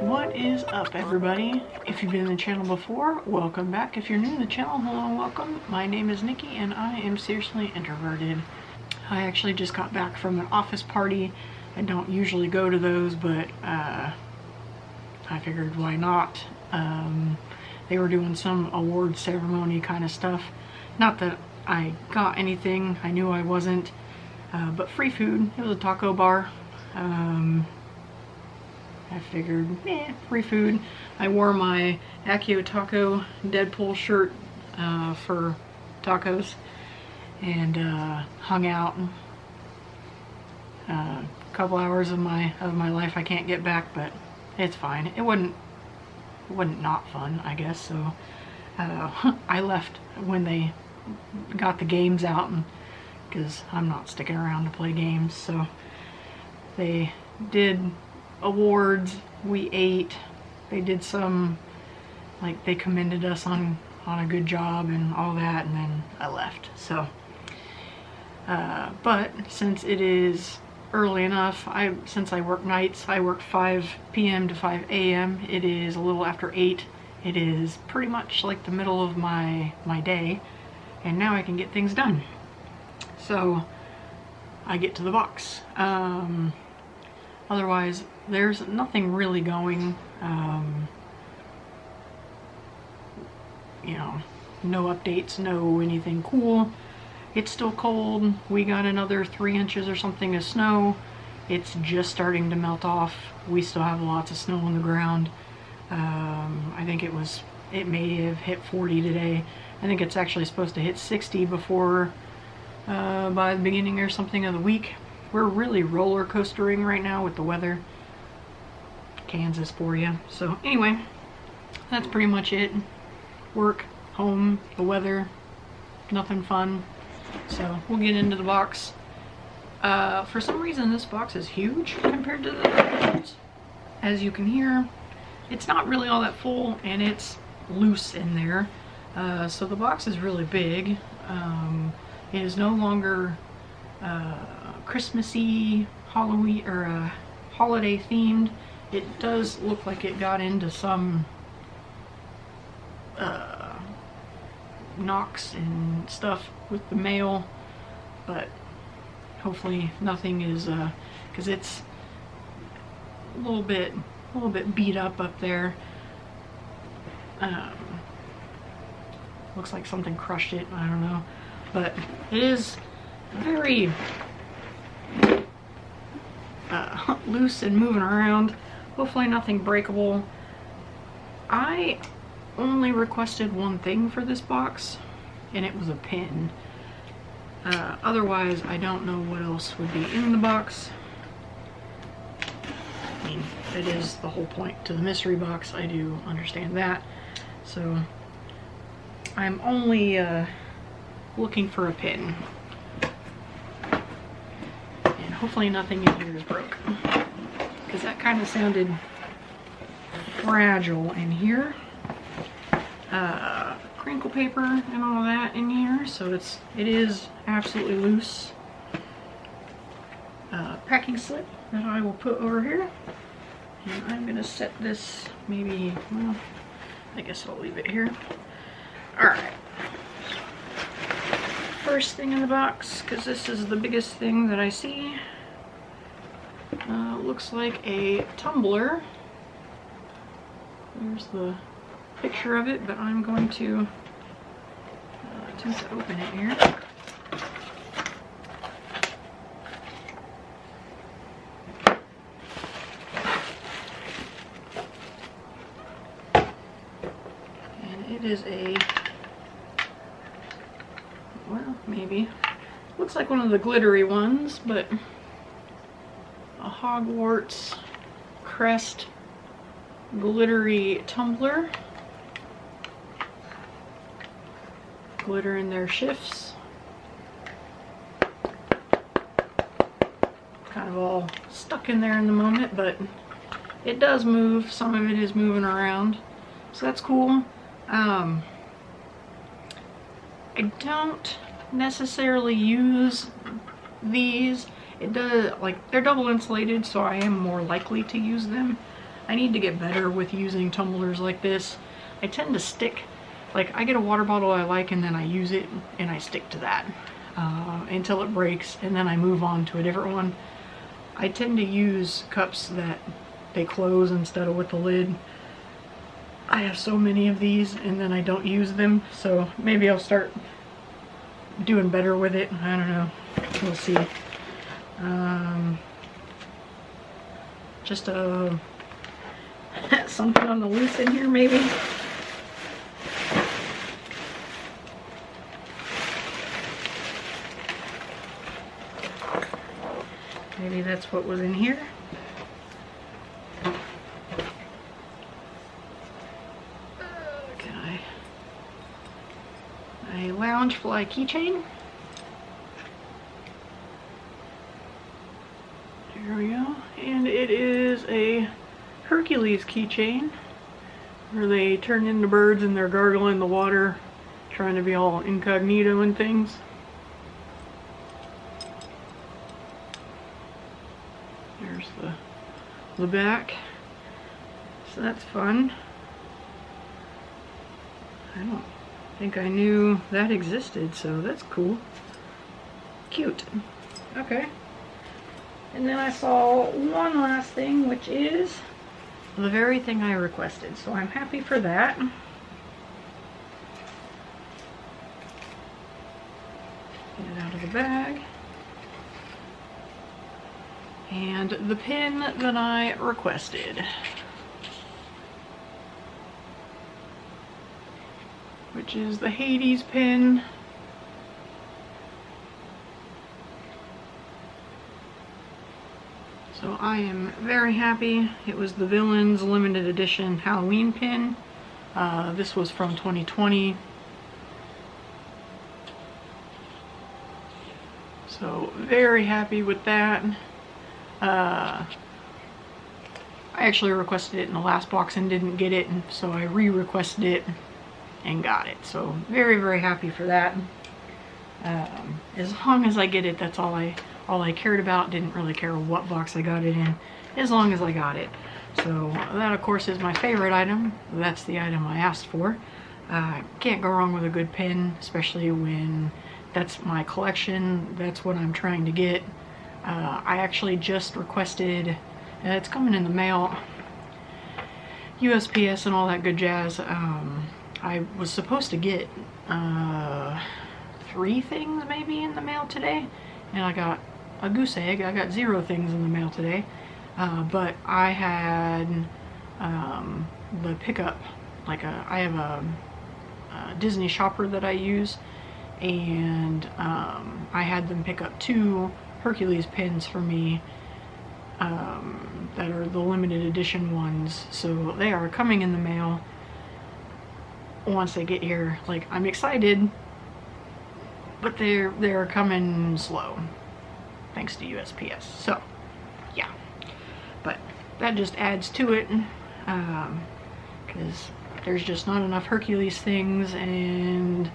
What is up, everybody? If you've been in the channel before, welcome back. If you're new to the channel, hello and welcome. My name is Nikki and I am Seriously Introverted. I actually just got back from an office party. I don't usually go to those, but I figured why not. They were doing some award ceremony kind of stuff. Not that I got anything, I knew I wasn't, but free food. It was a taco bar. I figured, free food. I wore my Accio Taco Deadpool shirt for tacos and hung out. A couple hours of my life I can't get back, but it's fine. It wasn't not fun, I guess. So I left when they got the games out, and because I'm not sticking around to play games. So they did awards, we ate, they did some, like, they commended us on a good job and all that, and then I left. So but since it is early enough, since I work nights, I work 5 p.m. to 5 a.m. It is a little after 8. It is pretty much like the middle of my day, and now I can get things done. So I get to the box. Otherwise, there's nothing really going. You know, no updates, no anything cool. It's still cold. We got another 3 inches or something of snow. It's just starting to melt off. We still have lots of snow on the ground. I think it may have hit 40 today. I think it's actually supposed to hit 60 before, by the beginning or something of the week. We're really roller coastering right now with the weather. Kansas for you. So anyway, that's pretty much it. Work, home, the weather, nothing fun. So we'll get into the box. For some reason this box is huge compared to the other ones. As you can hear, it's not really all that full and it's loose in there. So the box is really big. It is no longer Christmassy, Halloween, or holiday themed. It does look like it got into some knocks and stuff with the mail, but hopefully nothing is, because it's a little bit beat up there. Looks like something crushed it, I don't know, but it is very loose and moving around. Hopefully nothing breakable. I only requested one thing for this box, and it was a pin. Otherwise, I don't know what else would be in the box. I mean, it is the whole point to the mystery box. I do understand that. So I'm only looking for a pin. And hopefully nothing in here is broke, because that kind of sounded fragile in here. Crinkle paper and all that in here, so it is absolutely loose. Packing slip that I will put over here, and I'm gonna set this maybe, well, I guess I'll leave it here. Alright, first thing in the box, because this is the biggest thing that I see, looks like a tumbler. There's the picture of it, but I'm going to attempt to open it here. And it is a, well, maybe, looks like one of the glittery ones, but a Hogwarts crest glittery tumbler. Glitter in their shifts. Kind of all stuck in there in the moment, but it does move. Some of it is moving around, so that's cool. I don't necessarily use these. It does, like, they're double insulated, so I am more likely to use them. I need to get better with using tumblers like this. I tend to stick, like, I get a water bottle I like and then I use it and I stick to that until it breaks, and then I move on to a different one. I tend to use cups that they close instead of with the lid. I have so many of these and then I don't use them, so maybe I'll start doing better with it. I don't know. We'll see. Just something on the loose in here, maybe. Maybe that's what was in here. Okay. A Loungefly keychain. There we go. And it is a Hercules keychain where they turn into birds and they're gargling the water, trying to be all incognito and things. There's the back. So that's fun. I don't think I knew that existed, so that's cool. Cute. Okay. And then I saw one last thing, which is the very thing I requested, so I'm happy for that. Get it out of the bag. And the pin that I requested, which is the Hades pin. So I am very happy. It was the Villains limited edition Halloween pin. This was from 2020. So very happy with that. I actually requested it in the last box and didn't get it, and so I re-requested it and got it. So very, very happy for that. As long as I get it, that's all I cared about. Didn't really care what box I got it in, as long as I got it. So that, of course, is my favorite item. That's the item I asked for. Can't go wrong with a good pin, especially when that's my collection. That's what I'm trying to get. I actually just requested, it's coming in the mail, USPS and all that good jazz. I was supposed to get 3 things maybe in the mail today, and I got a goose egg. I got 0 things in the mail today, but I had the pickup, like I have a Disney shopper that I use, and I had them pick up 2 Hercules pins for me that are the limited edition ones, so they are coming in the mail once they get here. Like, I'm excited, but they're coming slow thanks to USPS. So yeah, but that just adds to it, because there's just not enough Hercules things, and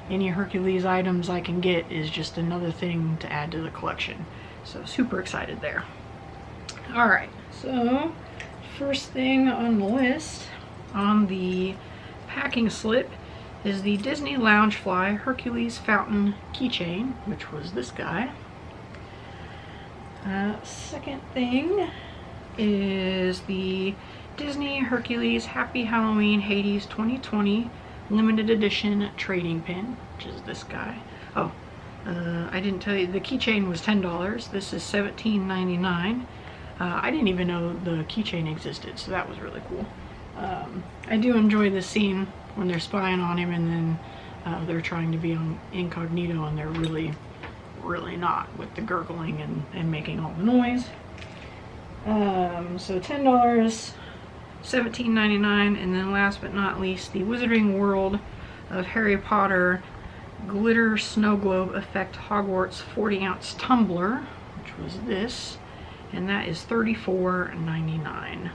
any Hercules items I can get is just another thing to add to the collection. So super excited there. Alright, so first thing on the list on the packing slip is the Disney Loungefly Hercules Fountain keychain, which was this guy. Second thing is the Disney Hercules Happy Halloween Hades 2020 limited edition trading pin, which is this guy. Oh, I didn't tell you, the keychain was $10. This is $17.99. I didn't even know the keychain existed, so that was really cool. I do enjoy this scene when they're spying on him and then they're trying to be on incognito and they're really not, with the gurgling and making all the noise. So $10, $17.99, and then last but not least, the Wizarding World of Harry Potter Glitter Snowglobe Effect Hogwarts 40-ounce tumbler, which was this, and that is $34.99.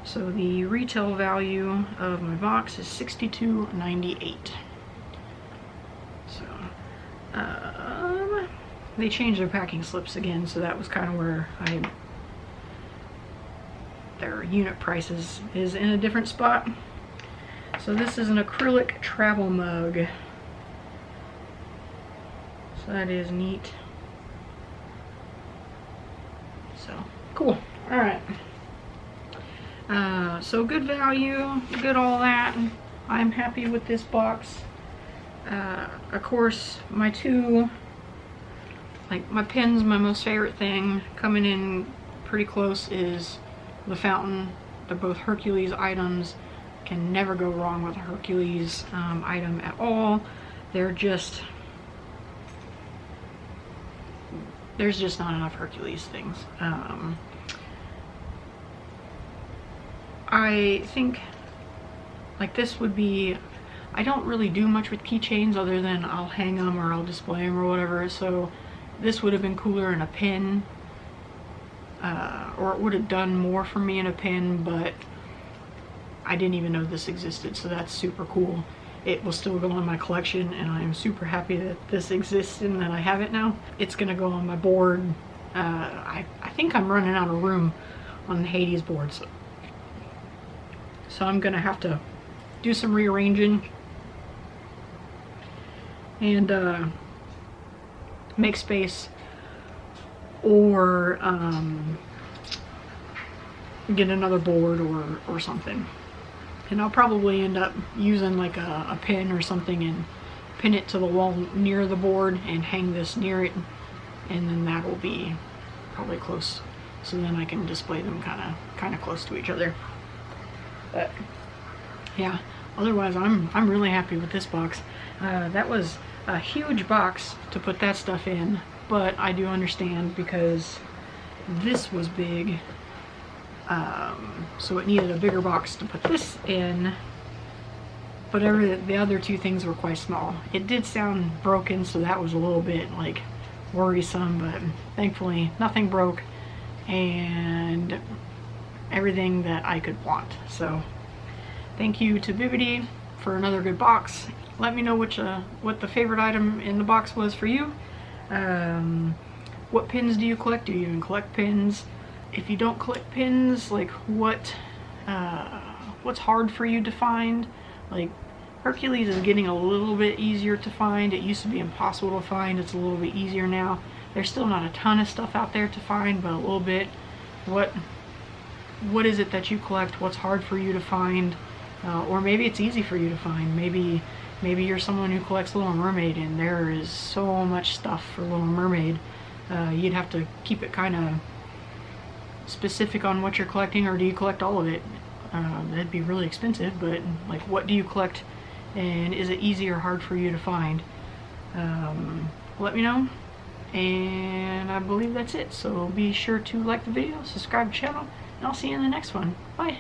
So the retail value of my box is $62.98. So, they changed their packing slips again, so that was kind of where their unit prices is in a different spot. So this is an acrylic travel mug. So that is neat. So cool. All right. So good value, good all that. I'm happy with this box. Of course, my pins, my most favorite thing, coming in pretty close is the fountain. They're both Hercules items. Can never go wrong with a Hercules item at all. They're just, there's just not enough Hercules things. I think like this would be, I don't really do much with keychains other than I'll hang them or I'll display them or whatever, so this would have been cooler in a pin, or it would have done more for me in a pin, but I didn't even know this existed, so that's super cool. It will still go in my collection, and I'm super happy that this exists and that I have it now. It's gonna go on my board. I think I'm running out of room on the Hades board, so I'm gonna have to do some rearranging and make space, or get another board or something. And I'll probably end up using like a pin or something and pin it to the wall near the board and hang this near it, and then that will be probably close, so then I can display them kind of close to each other. But yeah, otherwise I'm really happy with this box. That was a huge box to put that stuff in, but I do understand because this was big, so it needed a bigger box to put this in, but the other two things were quite small. It did sound broken, so that was a little bit like worrisome, but thankfully nothing broke and everything that I could want. So thank you to Bibbidi for another good box. Let me know what the favorite item in the box was for you. What pins do you collect? Do you even collect pins? If you don't collect pins, like what's hard for you to find? Like Hercules is getting a little bit easier to find. It used to be impossible to find. It's a little bit easier now. There's still not a ton of stuff out there to find, but a little bit. What is it that you collect? What's hard for you to find? Or maybe it's easy for you to find. Maybe you're someone who collects Little Mermaid and there is so much stuff for Little Mermaid. You'd have to keep it kind of specific on what you're collecting, or do you collect all of it? That'd be really expensive, but like what do you collect and is it easy or hard for you to find? Let me know. And I believe that's it. So be sure to like the video, subscribe to the channel, and I'll see you in the next one. Bye.